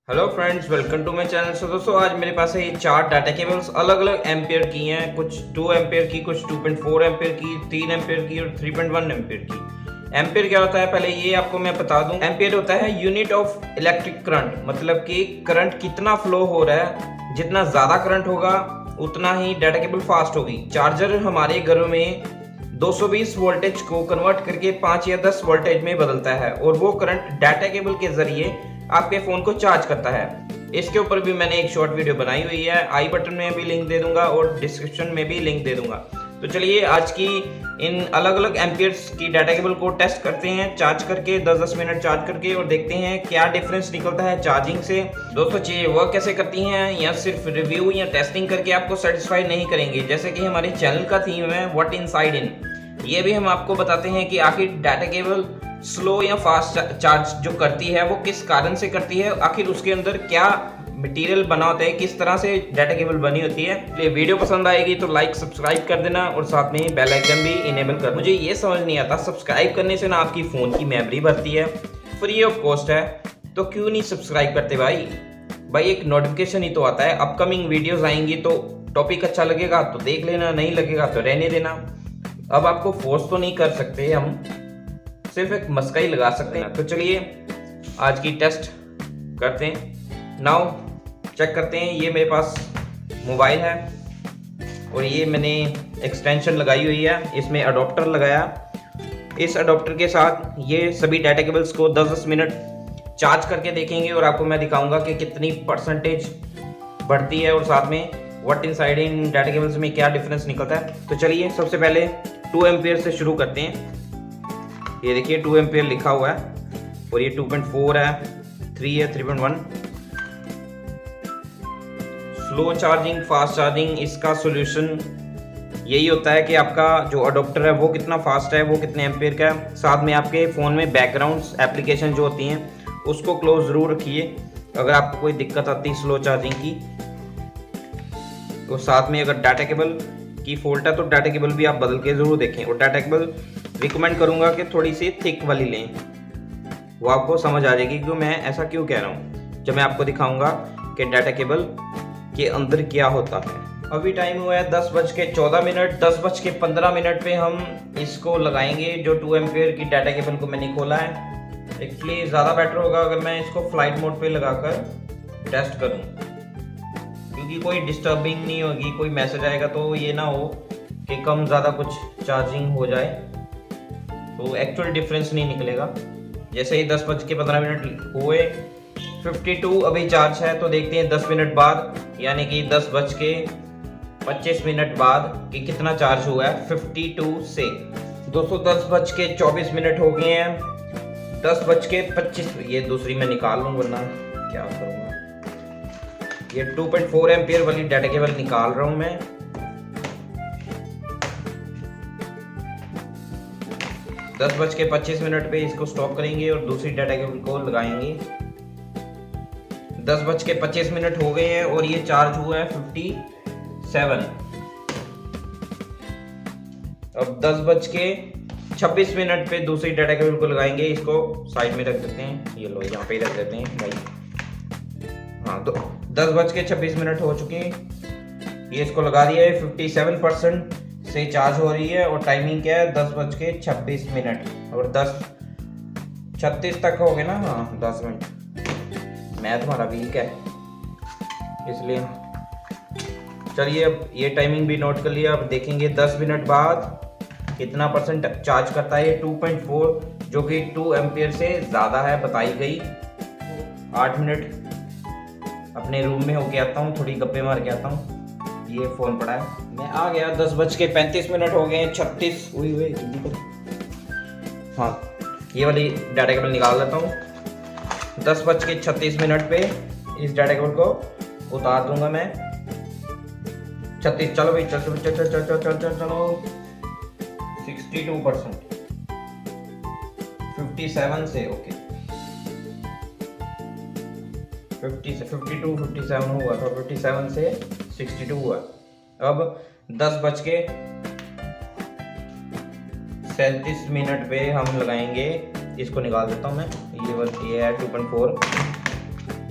Hello friends, welcome to my channel. So दोस्तों, आज मेरे पास है ये चार डाटा केबल्स अलग अलग एम्पियर की हैं। कुछ 2 एम्पियर की, कुछ 2.4 एम्पियर की, 3 एम्पियर की और 3.1 एम्पियर की। एम्पियर क्या होता है पहले ये आपको मैं बता दूं। एम्पियर होता है यूनिट ऑफ इलेक्ट्रिक करंट, मतलब कि करंट कितना फ्लो हो रहा है। जितना ज़्यादा करंट होगा उतना ही डाटा केबल फास्ट होगी। चार्जर हमारे घरों में 220 वोल्टेज को कन्वर्ट करके 5 या 10 वोल्टेज में बदलता है और वो करंट डाटा केबल के जरिए आपके फ़ोन को चार्ज करता है। इसके ऊपर भी मैंने एक शॉर्ट वीडियो बनाई हुई है, आई बटन में भी लिंक दे दूंगा और डिस्क्रिप्शन में भी लिंक दे दूंगा। तो चलिए आज की इन अलग अलग एम्पियर्स की डाटा केबल को टेस्ट करते हैं, चार्ज करके 10-10 मिनट चार्ज करके, और देखते हैं क्या डिफरेंस निकलता है चार्जिंग से। दोस्तों चलिए वर्क कैसे करती हैं, या सिर्फ रिव्यू या टेस्टिंग करके आपको सेटिस्फाई नहीं करेंगे। जैसे कि हमारे चैनल का थीम है व्हाट इनसाइड इन, ये भी हम आपको बताते हैं कि आखिर डाटा केबल स्लो या फास्ट चार्ज जो करती है वो किस कारण से करती है, आखिर उसके अंदर क्या मटेरियल बना होता है, किस तरह से डाटा केबल बनी होती है। इसलिए वीडियो पसंद आएगी तो लाइक सब्सक्राइब कर देना और साथ में बेल आइकन भी इनेबल कर। मुझे ये समझ नहीं आता, सब्सक्राइब करने से ना आपकी फ़ोन की मेमोरी बढ़ती है, फ्री ऑफ कॉस्ट है, तो क्यों नहीं सब्सक्राइब करते भाई। एक नोटिफिकेशन ही तो आता है, अपकमिंग वीडियोज़ आएंगी तो टॉपिक अच्छा लगेगा तो देख लेना, नहीं लगेगा तो रहने देना। अब आपको फोर्स तो नहीं कर सकते, हम सिर्फ एक मस्का ही लगा सकते हैं। तो चलिए आज की टेस्ट करते हैं। नाउ चेक करते हैं। ये मेरे पास मोबाइल है और ये मैंने एक्सटेंशन लगाई हुई है, इसमें अडोप्टर लगाया। इस अडोप्टर के साथ ये सभी डाटा केबल्स को 10-10 मिनट चार्ज करके देखेंगे और आपको मैं दिखाऊंगा कि कितनी परसेंटेज बढ़ती है और साथ में what inside in data cables में क्या डिफरेंस निकलता है। तो चलिए सबसे पहले 2 एम्पियर से शुरू करते हैं। ये देखिए 2 एम्पियर लिखा हुआ है और ये 2.4 है, 3 है, 3.1। स्लो चार्जिंग, फास्ट चार्जिंग, इसका सॉल्यूशन यही होता है कि आपका जो अडोप्टर है वो कितना फास्ट है, वो कितने एम्पियर का है। साथ में आपके फ़ोन में बैकग्राउंड्स एप्लीकेशन जो होती हैं उसको क्लोज ज़रूर रखिए अगर आपको कोई दिक्कत आती है स्लो चार्जिंग की। तो साथ में अगर डाटा केबल की फॉल्ट है तो डाटा केबल भी आप बदल के ज़रूर देखें। और डाटा केबल रिकमेंड करूंगा कि थोड़ी सी थिक वाली लें, वो आपको समझ आ जाएगी कि मैं ऐसा क्यों कह रहा हूँ जब मैं आपको दिखाऊंगा कि डाटा केबल के अंदर क्या होता है। अभी टाइम हुआ है 10:14। 10:15 पे हम इसको लगाएंगे जो 2 एम्पियर की डाटा केबल को मैंने खोला है। एक्चुअली ज़्यादा बेटर होगा अगर मैं इसको फ्लाइट मोड पे लगाकर टेस्ट करूँ, क्योंकि कोई डिस्टर्बिंग नहीं होगी, कोई मैसेज आएगा तो ये ना हो कि कम ज़्यादा कुछ चार्जिंग हो जाए तो एक्चुअल डिफरेंस नहीं निकलेगा। जैसे ही 10:15 हुए, 52 अभी चार्ज है, तो देखते हैं 10 मिनट बाद यानी कि 10:25 बाद कि कितना चार्ज हुआ है 52 से। दोस्तों 10:24 हो गए हैं। 10:25, ये दूसरी मैं निकाल लूँ वरना क्या करूँगा। ये 2.4 एम्पियर वाली डाटा केबल निकाल रहा हूँ मैं। 10:25 पे इसको स्टॉप करेंगे और दूसरी डाटा केबल को लगाएंगे। 10:25 हो गए हैं और ये चार्ज हुआ है 57। अब 10:26 पे दूसरी डाटा केबल को लगाएंगे। इसको साइड में रख देते हैं, ये लो यहाँ पे रख देते हैं भाई। हाँ, तो 10:26 हो चुके हैं। ये इसको लगा दिया है, 57% से चार्ज हो रही है और टाइमिंग क्या है 10:26 और 10:36 तक हो गए ना। हाँ 10 मिनट, मैं तुम्हारा वीक है इसलिए। चलिए अब ये टाइमिंग भी नोट कर लिया। अब देखेंगे 10 मिनट बाद कितना परसेंट चार्ज करता है। 2.4 जो कि 2 एम्पियर से ज़्यादा है बताई गई। 8 मिनट अपने रूम में होके आता हूँ, थोड़ी गप्पे मार के आता हूँ। ये फ़ोन पड़ा है, मैं आ गया। 10:35 हो गए हैं, 36 हुई जल्दी करो। हाँ, ये वाली डाटा केबल निकाल लेता हूँ। 10:36 पे इस डाटा केबल को उतार दूंगा मैं। 36, चलो भाई चलो 62%, 57 से ओके, 50 से 52, 57 हुआ तो 57 से 62 हुआ। अब 10:37 पे हम लगाएंगे, इसको निकाल देता हूँ मैं। ये है 2.4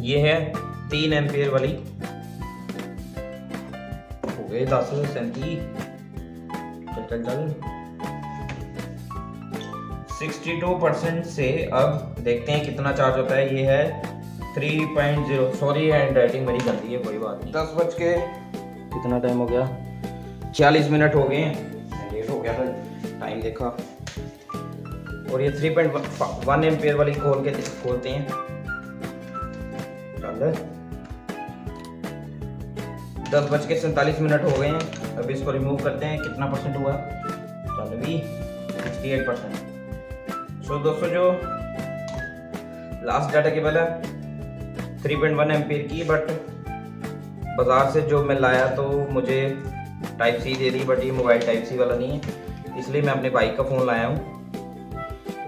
ये है 3 एम्पियर वाली, हो गए 10 37, चल 62% से अब देखते हैं कितना चार्ज होता है। ये है 3.0, सॉरी हैंड राइटिंग मेरी गंदी है, कोई बात नहीं। 10 बज के कितना टाइम हो गया, 40 मिनट हो गए हैं, लेट हो गया था, टाइम देखा। और ये 3.1 एम्पियर वाली खोलते हैं। चल 10 बज के 47 मिनट हो गए हैं। अब इसको रिमूव करते हैं, कितना परसेंट हुआ, चल भी 68%। सो दोस्तों जो लास्ट डाटा केबल है 3.1 एम्पियर की, बट बाज़ार से जो मैं लाया तो मुझे टाइप सी दे दी, बट ये मोबाइल टाइप सी वाला नहीं है, इसलिए मैं अपने बाइक का फ़ोन लाया हूँ।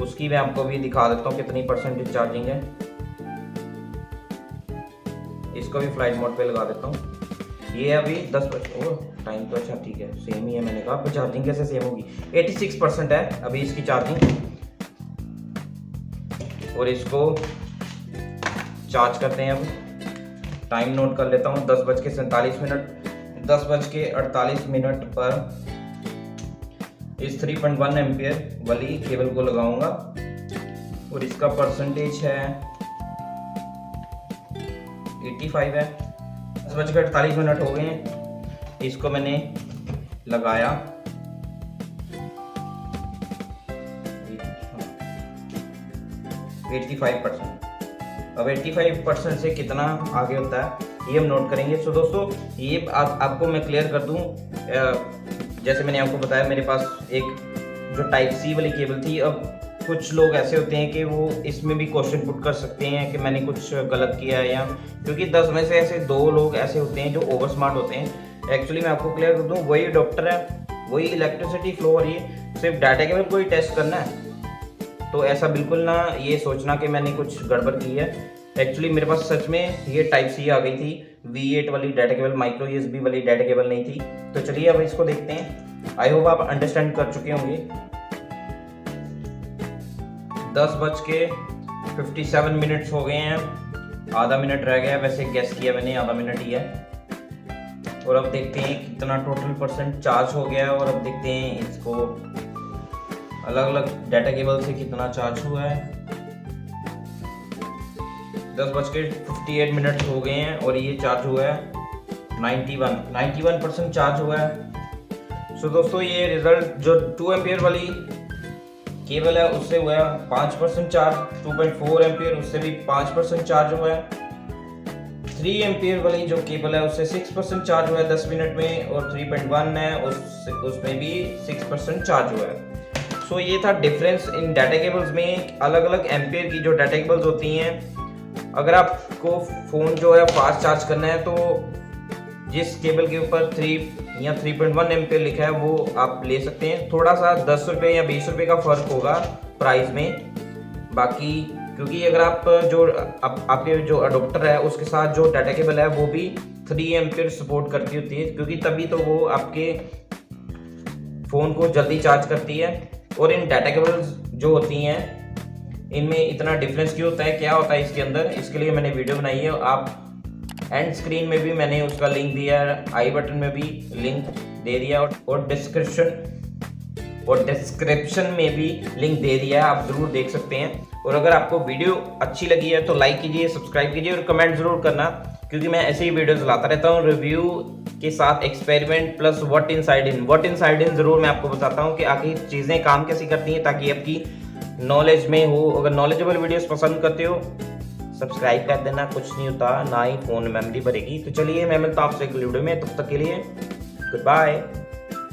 उसकी मैं आपको भी दिखा देता हूँ कितनी परसेंटेज चार्जिंग है। इसको भी फ्लाइट मोड पे लगा देता हूँ। ये अभी 10 बजे, टाइम तो अच्छा ठीक है, सेम ही है। मैंने कहा पर चार्जिंग कैसे सेम होगी, 86% है अभी इसकी चार्जिंग। और इसको चार्ज करते हैं। अब टाइम नोट कर लेता हूँ, 10 बज के 47 मिनट। 10 बज के 48 मिनट पर इस 3.1 एम्पियर वाली केबल को लगाऊंगा और इसका परसेंटेज है 85 है। 10 बज के 48 मिनट हो गए हैं, इसको मैंने लगाया। अब 85% से कितना आगे होता है ये हम नोट करेंगे। सो दोस्तों ये आपको मैं क्लियर कर दूं, जैसे मैंने आपको बताया मेरे पास एक जो टाइप सी वाली केबल थी। अब कुछ लोग ऐसे होते हैं कि वो इसमें भी क्वेश्चन पुट कर सकते हैं कि मैंने कुछ गलत किया है, या क्योंकि 10 में से ऐसे 2 लोग ऐसे होते हैं जो ओवर स्मार्ट होते हैं। एक्चुअली मैं आपको क्लियर कर दूं, वही अडॉप्टर है, वही इलेक्ट्रिसिटी फ्लो हो रही है, सिर्फ डाटा केबल को ही टेस्ट करना है। तो ऐसा बिल्कुल ना ये सोचना कि मैंने कुछ गड़बड़ की है। एक्चुअली मेरे पास सच में ये टाइप सी आ गई थी, V8 वाली डाटा केबल, माइक्रो USB वाली डाटा केबल नहीं थी। तो चलिए अब इसको देखते हैं। आई होप आप अंडरस्टैंड कर चुके होंगे। 10 बज के 57 मिनट्स हो गए हैं, आधा मिनट रह गया। वैसे गेस किया मैंने आधा मिनट ही है। और अब देखते हैं कितना टोटल परसेंट चार्ज हो गया है। और अब देखते हैं इसको अलग अलग डाटा केबल से कितना चार्ज हुआ है। 10 बज के 58 मिनट हो गए हैं और ये चार्ज हुआ है 91% चार्ज हुआ है। सो दोस्तों ये रिजल्ट जो 2 एम्पियर वाली केबल है उससे हुआ है 5% चार्ज, 2.4 एम्पियर उससे भी 5% चार्ज हुआ है, 3 एम्पियर वाली जो केबल है उससे 6% चार्ज हुआ है 10 मिनट में, और 3.1 है उसमें भी 6% चार्ज हुआ है। सो ये था डिफरेंस इन डाटा केबल्स में। अलग अलग एम्पियर की जो डाटा केबल्स होती हैं, अगर आपको फ़ोन जो है फास्ट चार्ज करना है तो जिस केबल के ऊपर 3 या 3.1 एम्पियर लिखा है वो आप ले सकते हैं। थोड़ा सा 10 रुपये या 20 रुपये का फ़र्क होगा प्राइस में। बाकी क्योंकि अगर आप जो आपके जो अडोप्टर है उसके साथ जो डाटा केबल है वो भी 3 एम्पियर सपोर्ट करती होती है, क्योंकि तभी तो वो आपके फ़ोन को जल्दी चार्ज करती है। और इन डाटा केबल्स जो होती हैं इनमें इतना डिफरेंस क्यों होता है, क्या होता है इसके अंदर, इसके लिए मैंने वीडियो बनाई है। आप एंड स्क्रीन में भी मैंने उसका लिंक दिया है, आई बटन में भी लिंक दे दिया और डिस्क्रिप्शन में भी लिंक दे दिया है, आप ज़रूर देख सकते हैं। और अगर आपको वीडियो अच्छी लगी है तो लाइक कीजिए, सब्सक्राइब कीजिए और कमेंट ज़रूर करना, क्योंकि मैं ऐसे ही वीडियोज़ लाता रहता हूँ रिव्यू के साथ, experiment plus what inside in ज़रूर मैं आपको बताता हूँ कि आखिर चीज़ें काम कैसी करती हैं, ताकि आपकी नॉलेज में हो। अगर नॉलेजेबल वीडियोस पसंद करते हो सब्सक्राइब कर देना, कुछ नहीं होता, ना ही फ़ोन मेमोरी भरेगी। तो चलिए मैं मिलता हूँ आपसे अगली वीडियो में, तब तक के लिए गुड बाय।